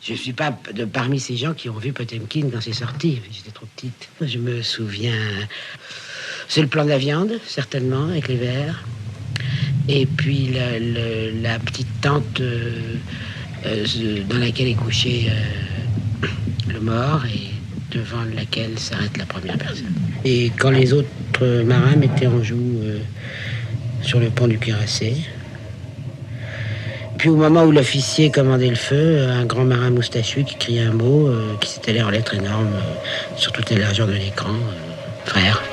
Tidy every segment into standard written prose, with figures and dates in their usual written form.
Je suis pas parmi ces gens qui ont vu Potemkin quand c'est sorti. J'étais trop petite. Je me souviens. C'est le plan de la viande, certainement, avec les verres. Et puis la petite tente dans laquelle est couché le mort et devant laquelle s'arrête la première personne. Et quand les autres marins mettaient en joue sur le pont du cuirassé. Puis au moment où l'officier commandait le feu, un grand marin moustachu qui criait un mot qui s'étalait en lettres énormes sur toute la largeur de l'écran. Frère.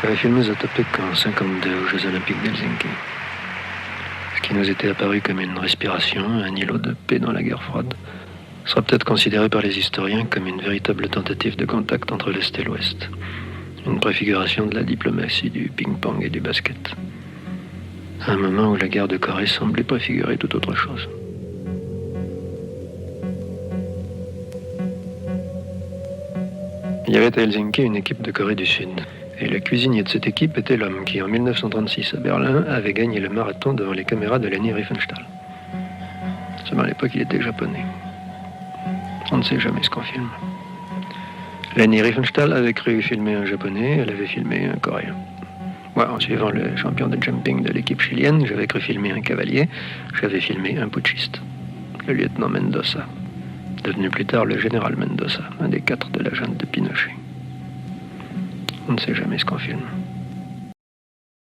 J'avais filmé Zatopek en 1952 aux Jeux Olympiques d'Helsinki. Ce qui nous était apparu comme une respiration, un îlot de paix dans la guerre froide, sera peut-être considéré par les historiens comme une véritable tentative de contact entre l'Est et l'Ouest. Une préfiguration de la diplomatie du ping-pong et du basket. À un moment où la guerre de Corée semblait préfigurer tout autre chose. Il y avait à Helsinki une équipe de Corée du Sud. Et le cuisinier de cette équipe était l'homme qui, en 1936 à Berlin, avait gagné le marathon devant les caméras de Leni Riefenstahl. Seulement à l'époque, il était japonais. On ne sait jamais ce qu'on filme. Leni Riefenstahl avait cru filmer un japonais, elle avait filmé un coréen. Moi, en suivant le champion de jumping de l'équipe chilienne, j'avais cru filmer un cavalier, j'avais filmé un putschiste, le lieutenant Mendoza, devenu plus tard le général Mendoza, un des 4 de la junte de Pinochet. On ne sait jamais ce qu'on filme.